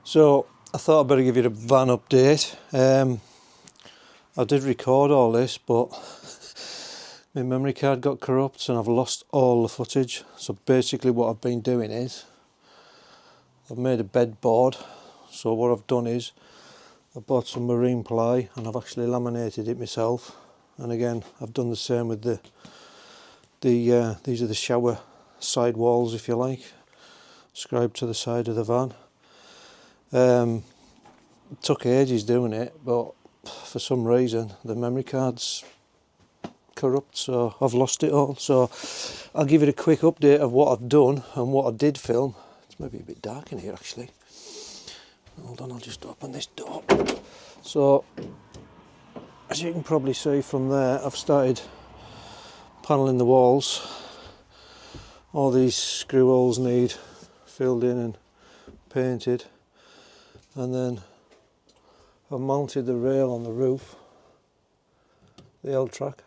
So I thought I'd better give you a van update. I did record all this, but my memory card got corrupt and I've lost all the footage. So basically what I've been doing is I've made a bed board. So what I've done is I bought some marine ply and I've actually laminated it myself. And again, I've done the same with these are the shower side walls, if you like, scribed to the side of the van. It took ages doing it, but for some reason the memory card's corrupt, so I've lost it all. So I'll give you a quick update of what I've done and what I did film. It's maybe a bit dark in here actually. Hold on, I'll just open this door. So as you can probably see from there, I've started paneling the walls. All these screw holes need filled in and painted. And then I've mounted the rail on the roof, the L-track,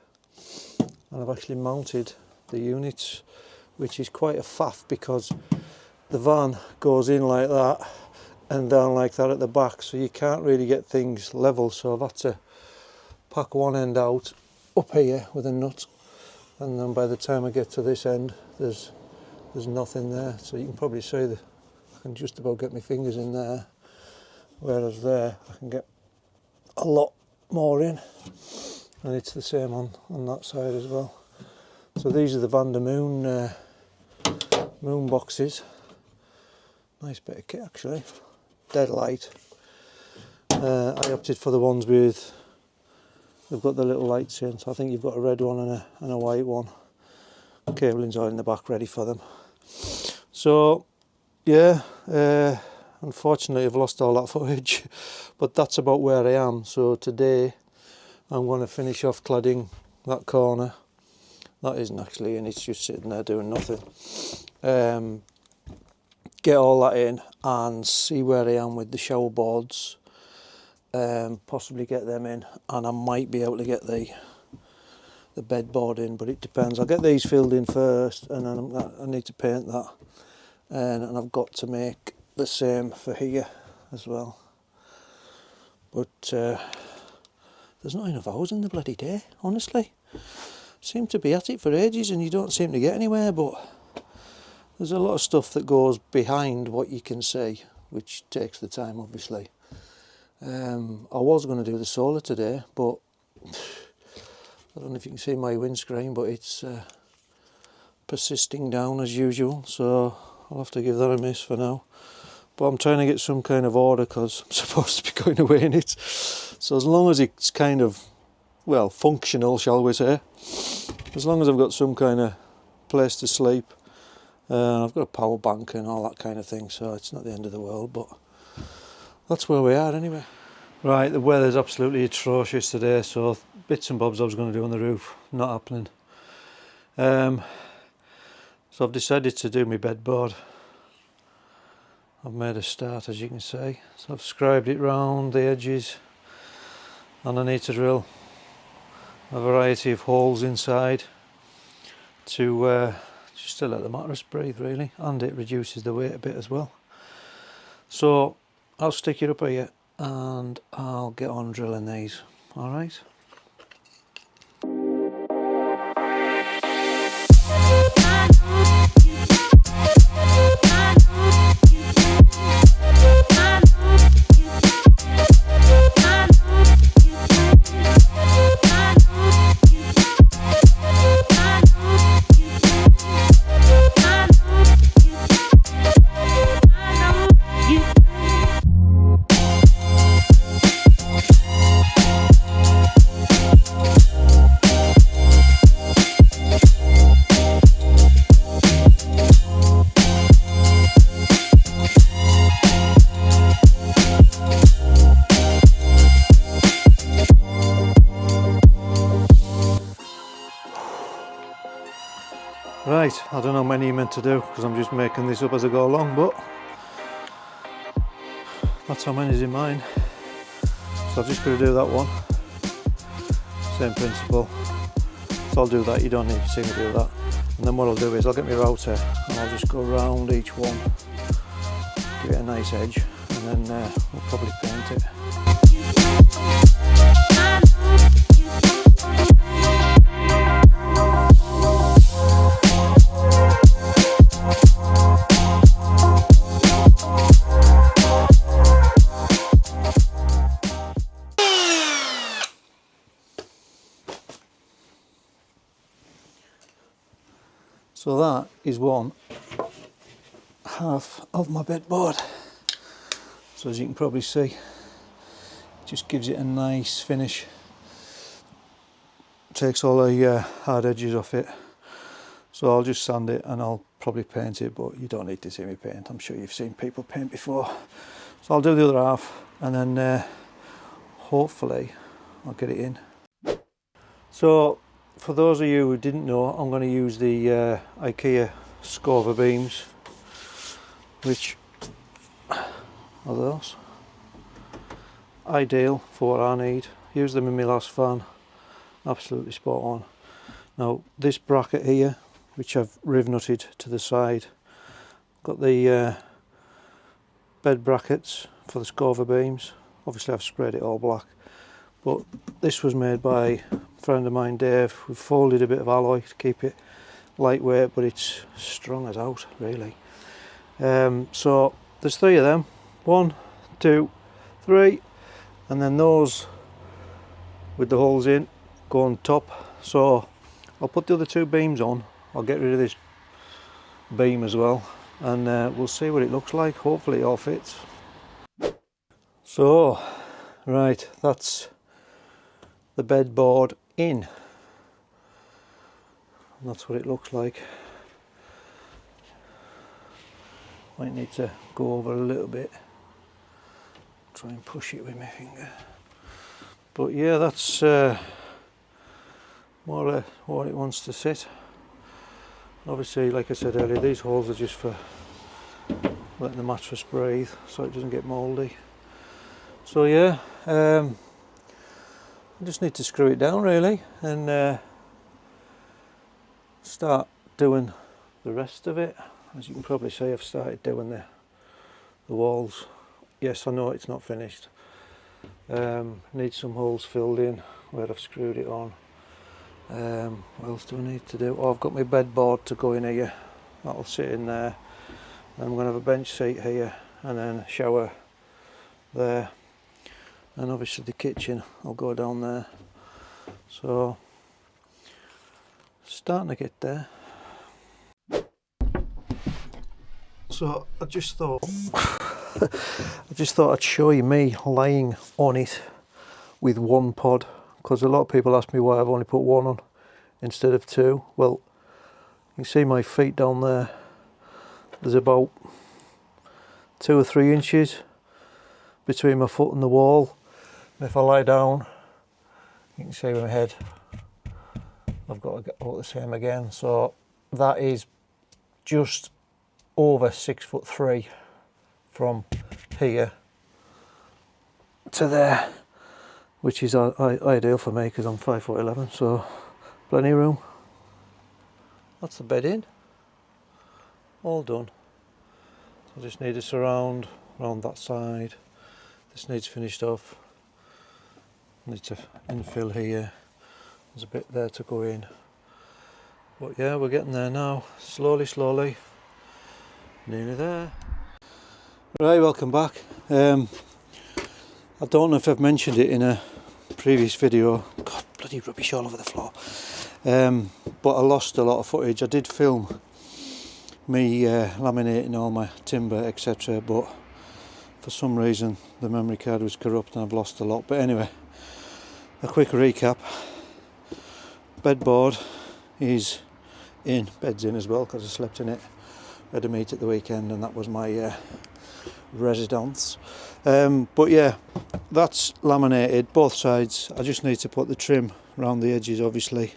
and I've actually mounted the units, which is quite a faff because the van goes in like that and down like that at the back, so you can't really get things level. So I've had to pack one end out up here with a nut, and then by the time I get to this end there's nothing there. So you can probably see that I can just about get my fingers in there. Whereas there I can get a lot more in, and it's the same on that side as well. So these are the Van der Moon boxes. Nice bit of kit actually, dead light. I opted for the ones with, they've got the little lights in, so I think you've got a red one and a white one. Cabling's all in the back ready for them. So yeah, unfortunately I've lost all that footage, but that's about where I am. So today I'm going to finish off cladding that corner. That isn't actually in, it's just sitting there doing nothing. Get all that in and see where I am with the shower boards. Possibly get them in, and I might be able to get the bed board in, but it depends. I'll get these filled in first, and then I need to paint that, and I've got to make the same for here as well. But there's not enough hours in the bloody day, honestly. Seem to be at it for ages and you don't seem to get anywhere, but there's a lot of stuff that goes behind what you can see, which takes the time obviously. I was going to do the solar today, but I don't know if you can see my windscreen, but it's persisting down as usual, so I'll have to give that a miss for now. But I'm trying to get some kind of order because I'm supposed to be going away in it. So as long as it's kind of, well, functional, shall we say, as long as I've got some kind of place to sleep, I've got a power bank and all that kind of thing, so it's not the end of the world, but that's where we are anyway. Right, the weather's absolutely atrocious today, so bits and bobs I was going to do on the roof, not happening. So I've decided to do my bed board. I've made a start, as you can see, so I've scribed it round the edges, and I need to drill a variety of holes inside to just to let the mattress breathe really, and it reduces the weight a bit as well. So I'll stick it up here and I'll get on drilling these, alright? Right, I don't know how many you're meant to do because I'm just making this up as I go along, but that's how many's in mine. So I've just got to do that one. Same principle. So I'll do that, you don't need to see me do that. And then what I'll do is I'll get my router and I'll just go round each one give it a nice edge, and then we'll probably paint it. So that is one half of my bedboard. So as you can probably see, it just gives it a nice finish. Takes all the hard edges off it. So I'll just sand it and I'll probably paint it, but you don't need to see me paint. I'm sure you've seen people paint before. So I'll do the other half and then hopefully I'll get it in. So for those of you who didn't know, I'm going to use the IKEA Scova beams, which are those. Ideal for what I need. Use them in my last van. Absolutely spot on. Now this bracket here, which I've riv nutted to the side, got the bed brackets for the Scova beams. Obviously I've sprayed it all black, but this was made by a friend of mine, Dave. We've folded a bit of alloy to keep it lightweight, but it's strong as out, really. So there's 3 of them, 1, 2, 3, and then those with the holes in go on top. So I'll put the other 2 beams on. I'll get rid of this beam as well, and we'll see what it looks like. Hopefully it all fits. So right, that's the bedboard in, and that's what it looks like. Might need to go over a little bit, try and push it with my finger, but yeah, that's more or less what it wants to sit. Obviously, like I said earlier, these holes are just for letting the mattress breathe so it doesn't get mouldy. So yeah, I just need to screw it down really and start doing the rest of it. As you can probably see, I've started doing the walls. Yes, I know it's not finished. Need some holes filled in where I've screwed it on. What else do I need to do? Oh, I've got my bedboard to go in here. That'll sit in there. Then I'm going to have a bench seat here and then a shower there. And obviously the kitchen, I'll go down there. So, starting to get there. So I just thought I'd show you me lying on it with 1 pod, because a lot of people ask me why I've only put 1 on instead of 2. Well, you can see my feet down there. There's about 2 or 3 inches between my foot and the wall. And if I lie down, you can see with my head, I've got to get about the same again. So that is just over 6'3" from here to there, which is ideal for me because I'm 5'11", so plenty of room. That's the bed in, all done. So I just need a surround around that side. This needs finished off. Need to infill here. There's a bit there to go in. But yeah, we're getting there now. Slowly, slowly. Nearly there. Right, welcome back. I don't know if I've mentioned it in a previous video. God, bloody rubbish all over the floor. But I lost a lot of footage. I did film me laminating all my timber, etc. But for some reason the memory card was corrupt and I've lost a lot. But anyway, a quick recap. Bedboard is in. Bed's in as well because I slept in it. I had a meet at the weekend and that was my residence. But yeah, that's laminated both sides. I just need to put the trim around the edges, obviously.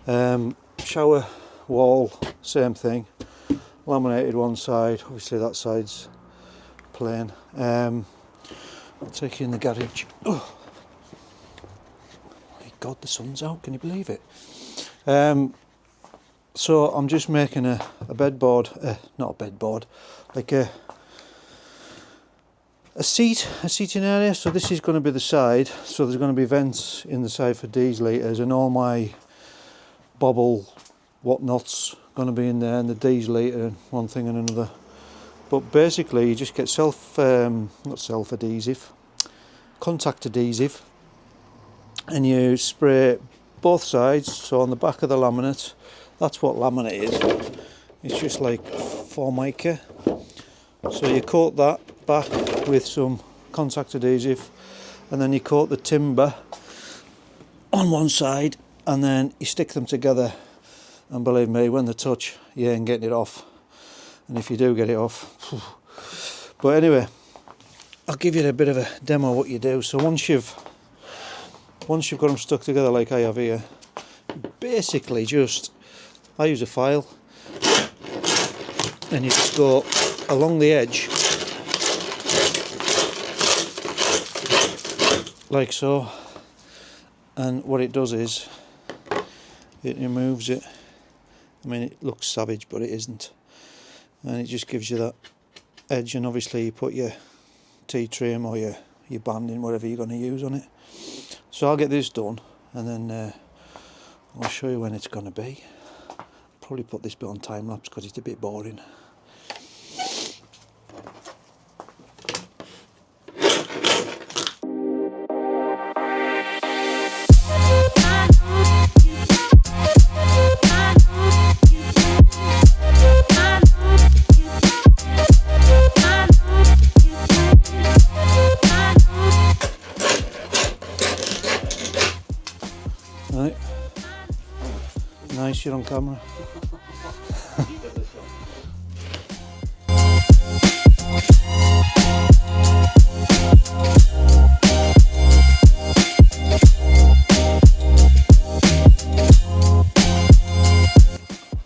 Shower wall, same thing. Laminated one side, obviously that side's plain. I'll take you in the garage. Oh my God, the sun's out, can you believe it? So I'm just making a bedboard, not a bedboard, like a a seating area. So this is going to be the side, so there's going to be vents in the side for dieselators, and all my bobble whatnot's going to be in there, and the dieselator and one thing and another. But basically you just get contact adhesive, and you spray both sides. So on the back of the laminate, that's what laminate is, it's just like Formica. So you coat that back with some contact adhesive, and then you coat the timber on one side, and then you stick them together, and believe me, when they touch, you ain't getting it off. And if you do get it off, but anyway, I'll give you a bit of a demo of what you do. So once you've got them stuck together like I have here, basically I use a file, and you just go along the edge like so, and what it does is it removes it. I mean, it looks savage, but it isn't, and it just gives you that edge. And obviously you put your T-trim or your banding, whatever you're going to use on it. So I'll get this done, and then I'll show you when it's going to be. I'll probably put this bit on time lapse because it's a bit boring. Right, nice, you're on camera.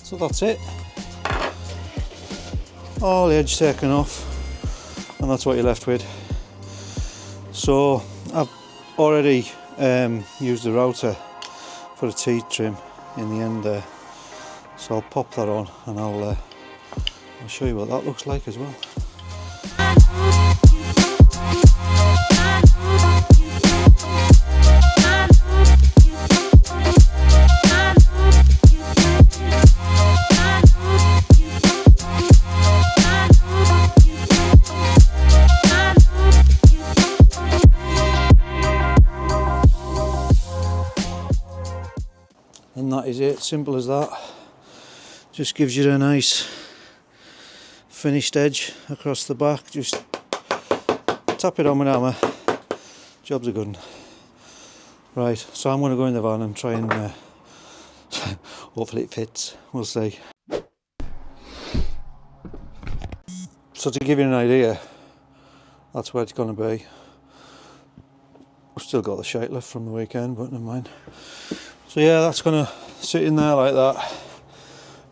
So that's it, all the edge taken off, and that's what you're left with. So I've already used the router for a T-trim in the end there, so I'll pop that on, and I'll show you what that looks like as well. And that is it, simple as that. Just gives you a nice finished edge across the back. Just tap it on with a hammer, job's a good one. Right, so I'm going to go in the van and try and hopefully it fits, we'll see. So to give you an idea, that's where it's going to be. I've still got the shite left from the weekend, but never mind. So yeah, that's going to sit in there like that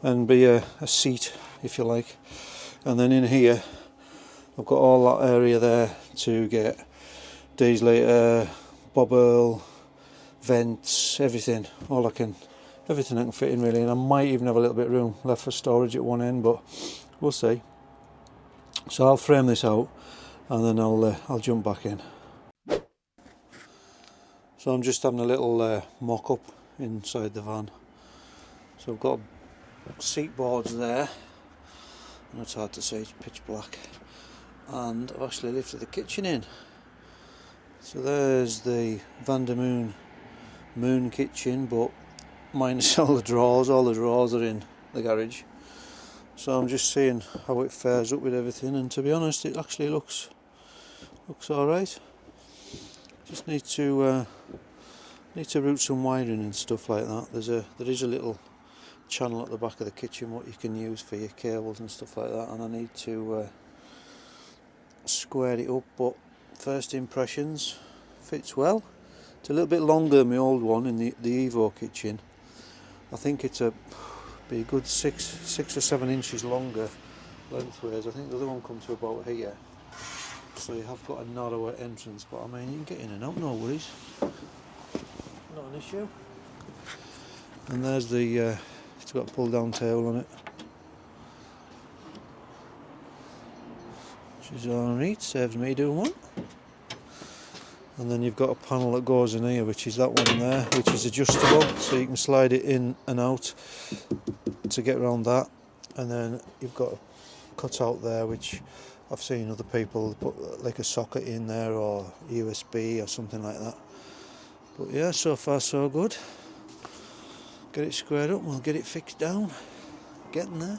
and be a seat, if you like. And then in here I've got all that area there to get dieselator, bobble, vents, everything I can fit in really. And I might even have a little bit of room left for storage at one end, but we'll see. So I'll frame this out, and then I'll jump back in. So I'm just having a little mock-up inside the van. So I've got seat boards there, and it's hard to see, it's pitch black, and I've actually lifted the kitchen in. So there's the Van der Moon kitchen, but minus all the drawers are in the garage. So I'm just seeing how it fares up with everything, and to be honest, it actually looks alright. Just need to route some wiring and stuff like that. There is a little channel at the back of the kitchen what you can use for your cables and stuff like that, and I need to square it up, but first impressions, fits well. It's a little bit longer than my old one in the Evo kitchen. I think it's be a good 6 or 7 inches longer lengthways. I think the other one comes to about here, so you have got a narrower entrance, but I mean you can get in and out, no worries, not an issue. And there's the it's got a pull down tail on it, which is alright, saves me doing one. And then you've got a panel that goes in here, which is that one there, which is adjustable, so you can slide it in and out to get around that. And then you've got a cutout there, which I've seen other people put like a socket in there or USB or something like that. But yeah, so far so good. Get it squared up and we'll get it fixed down. Getting there.